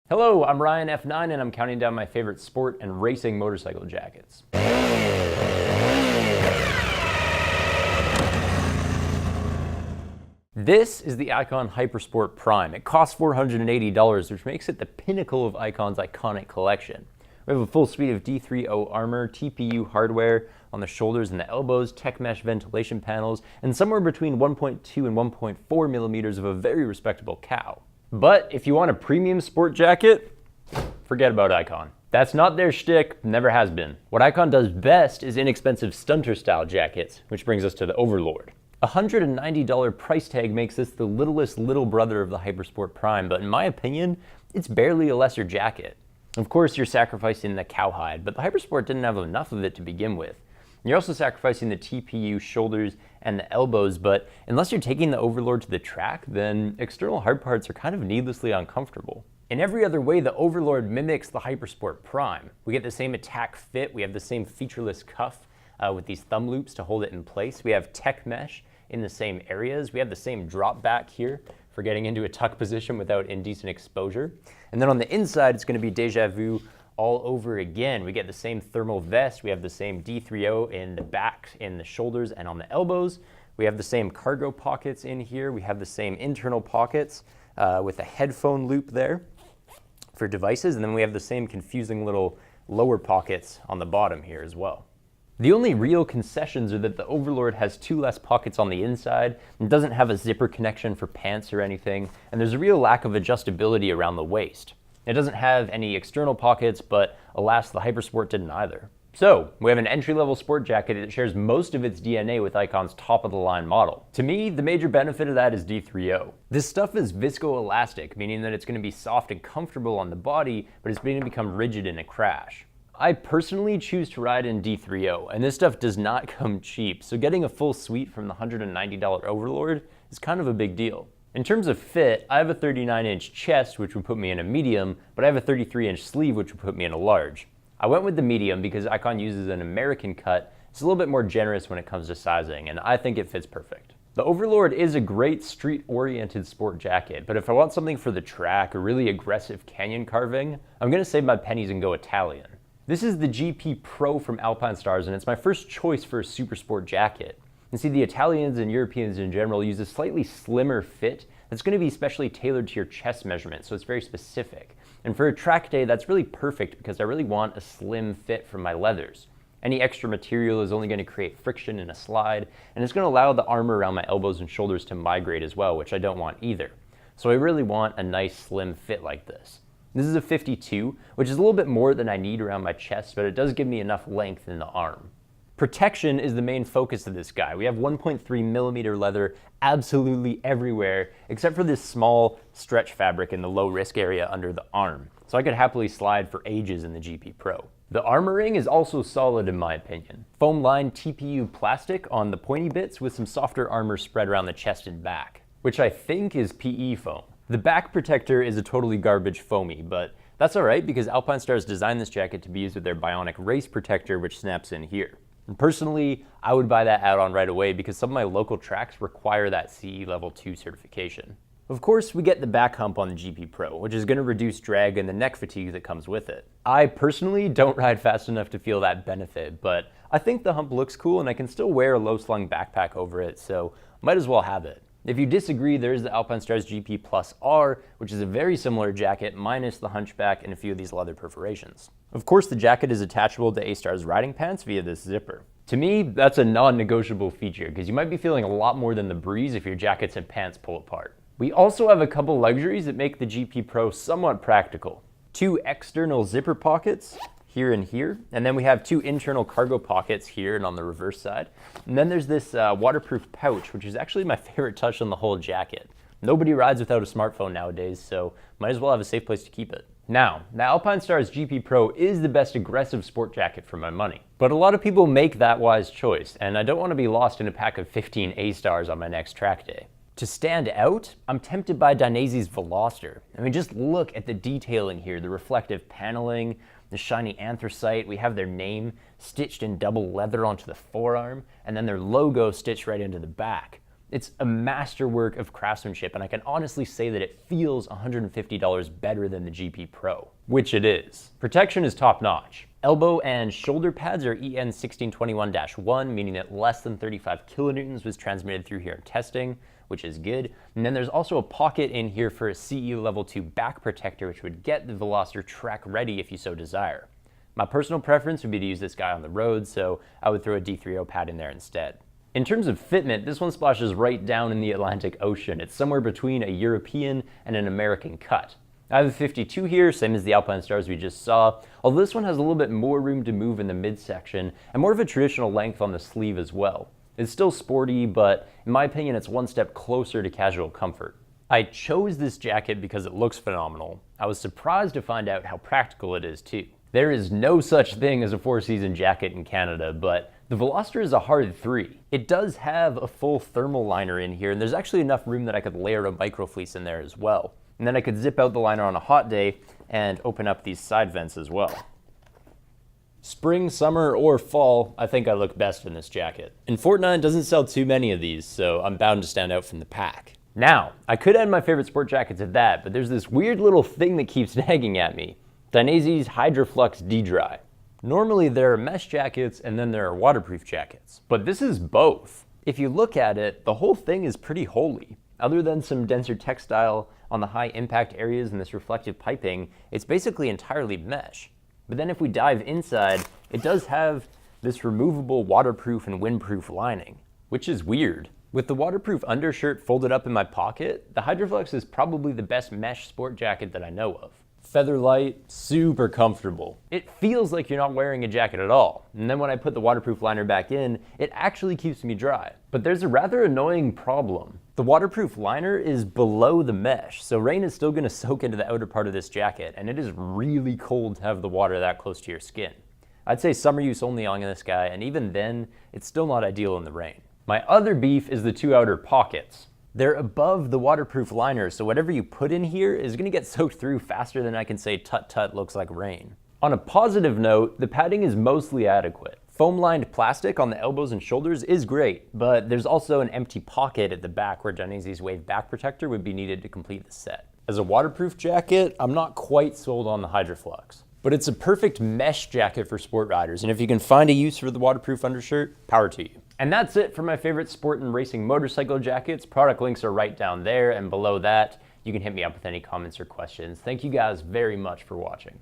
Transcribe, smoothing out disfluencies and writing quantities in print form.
Hello, I'm Ryan F9 and I'm counting down my favorite sport and racing motorcycle jackets. This is the Icon Hypersport Prime. It costs $480, which makes it the pinnacle of Icon's iconic collection. We have a full suite of D3O armor, TPU hardware on the shoulders and the elbows, tech mesh ventilation panels, and somewhere between 1.2 and 1.4 millimeters of a very respectable cowl. But if you want a premium sport jacket, forget about Icon. That's not their shtick, never has been. What Icon does best is inexpensive stunter-style jackets, which brings us to the Overlord. A $190 price tag makes this the littlest little brother of the Hypersport Prime, but in my opinion, it's barely a lesser jacket. Of course, you're sacrificing the cowhide, but the Hypersport didn't have enough of it to begin with. You're also sacrificing the TPU shoulders and the elbows, but unless you're taking the Overlord to the track, then external hard parts are kind of needlessly uncomfortable. In every other way, the Overlord mimics the Hypersport Prime. We get the same attack fit, we have the same featureless cuff with these thumb loops to hold it in place. We have tech mesh in the same areas. We have the same drop back here for getting into a tuck position without indecent exposure. And then on the inside, it's going to be deja vu all over again. We get the same thermal vest, we have the same D3O in the back, in the shoulders, and on the elbows. We have the same cargo pockets in here. We have the same internal pockets with a headphone loop there for devices, and then we have the same confusing little lower pockets on the bottom here as well. The only real concessions are that the Overlord has 2 less pockets on the inside and doesn't have a zipper connection for pants or anything, and there's a real lack of adjustability around the waist. It doesn't have any external pockets, but alas, the Hypersport didn't either. So, we have an entry-level sport jacket that shares most of its DNA with Icon's top-of-the-line model. To me, the major benefit of that is D3O. This stuff is viscoelastic, meaning that it's going to be soft and comfortable on the body, but it's going to become rigid in a crash. I personally choose to ride in D3O, and this stuff does not come cheap, so getting a full suite from the $190 Overlord is kind of a big deal. In terms of fit, I have a 39-inch chest, which would put me in a medium, but I have a 33-inch sleeve, which would put me in a large. I went with the medium because Icon uses an American cut. It's a little bit more generous when it comes to sizing, and I think it fits perfect. The Overlord is a great street-oriented sport jacket, but if I want something for the track or really aggressive canyon carving, I'm going to save my pennies and go Italian. This is the GP Pro from Alpinestars, and it's my first choice for a super sport jacket. And see, the Italians and Europeans in general use a slightly slimmer fit that's going to be specially tailored to your chest measurement, so it's very specific. And for a track day, that's really perfect because I really want a slim fit from my leathers. Any extra material is only going to create friction in a slide, and it's going to allow the armor around my elbows and shoulders to migrate as well, which I don't want either. So I really want a nice slim fit like this. This is a 52, which is a little bit more than I need around my chest, but it does give me enough length in the arm. Protection is the main focus of this guy. We have 1.3 millimeter leather absolutely everywhere, except for this small stretch fabric in the low risk area under the arm. So I could happily slide for ages in the GP Pro. The armoring is also solid in my opinion. Foam lined TPU plastic on the pointy bits with some softer armor spread around the chest and back, which I think is PE foam. The back protector is a totally garbage foamy, but that's alright because Alpinestars designed this jacket to be used with their Bionic race protector, which snaps in here. And personally, I would buy that add-on right away because some of my local tracks require that CE Level 2 certification. Of course, we get the back hump on the GP Pro, which is going to reduce drag and the neck fatigue that comes with it. I personally don't ride fast enough to feel that benefit, but I think the hump looks cool and I can still wear a low-slung backpack over it, so might as well have it. If you disagree, there is the Alpinestars GP Plus R, which is a very similar jacket minus the hunchback and a few of these leather perforations. Of course, the jacket is attachable to A-Star's riding pants via this zipper. To me, that's a non-negotiable feature because you might be feeling a lot more than the breeze if your jackets and pants pull apart. We also have a couple luxuries that make the GP Pro somewhat practical. 2 external zipper pockets, here and here, and then we have 2 internal cargo pockets here and on the reverse side. And then there's this waterproof pouch, which is actually my favorite touch on the whole jacket. Nobody rides without a smartphone nowadays, so might as well have a safe place to keep it. Now, the Alpinestars GP Pro is the best aggressive sport jacket for my money, but a lot of people make that wise choice, and I don't want to be lost in a pack of 15 A-Stars on my next track day. To stand out, I'm tempted by Dainesi's Veloster. I mean, just look at the detailing here, the reflective paneling, the shiny anthracite. We have their name stitched in double leather onto the forearm, and then their logo stitched right into the back. It's a masterwork of craftsmanship, and I can honestly say that it feels $150 better than the GP Pro, which it is. Protection is top notch. Elbow and shoulder pads are EN 1621-1, meaning that less than 35 kilonewtons was transmitted through here in testing, which is good. And then there's also a pocket in here for a CE Level 2 back protector, which would get the Veloster track ready if you so desire. My personal preference would be to use this guy on the road, so I would throw a D3O pad in there instead. In terms of fitment, this one splashes right down in the Atlantic Ocean. It's somewhere between a European and an American cut. I have a 52 here, same as the Alpinestars we just saw, although this one has a little bit more room to move in the midsection and more of a traditional length on the sleeve as well. It's still sporty, but in my opinion, it's one step closer to casual comfort. I chose this jacket because it looks phenomenal. I was surprised to find out how practical it is too. There is no such thing as a four-season jacket in Canada, but the Veloster is a hard 3. It does have a full thermal liner in here, and there's actually enough room that I could layer a microfleece in there as well. And then I could zip out the liner on a hot day and open up these side vents as well. Spring, summer, or fall, I think I look best in this jacket. And Fortnite doesn't sell too many of these, so I'm bound to stand out from the pack. Now, I could add my favorite sport jackets at that, but there's this weird little thing that keeps nagging at me. Dainese Hydroflux D-Dry. Normally there are mesh jackets and then there are waterproof jackets, but this is both. If you look at it, the whole thing is pretty holy. Other than some denser textile on the high impact areas and this reflective piping, it's basically entirely mesh. But then if we dive inside, it does have this removable waterproof and windproof lining, which is weird. With the waterproof undershirt folded up in my pocket, the Hydroflux is probably the best mesh sport jacket that I know of. Feather light, super comfortable. It feels like you're not wearing a jacket at all. And then when I put the waterproof liner back in, it actually keeps me dry. But there's a rather annoying problem. The waterproof liner is below the mesh, so rain is still gonna soak into the outer part of this jacket, and it is really cold to have the water that close to your skin. I'd say summer use only on this guy, and even then, it's still not ideal in the rain. My other beef is the two outer pockets. They're above the waterproof liner, so whatever you put in here is gonna get soaked through faster than I can say tut tut looks like rain. On a positive note, the padding is mostly adequate. Foam-lined plastic on the elbows and shoulders is great, but there's also an empty pocket at the back where Dainese's Wave back protector would be needed to complete the set. As a waterproof jacket, I'm not quite sold on the Hydroflux, but it's a perfect mesh jacket for sport riders, and if you can find a use for the waterproof undershirt, power to you. And that's it for my favorite sport and racing motorcycle jackets. Product links are right down there, and below that, you can hit me up with any comments or questions. Thank you guys very much for watching.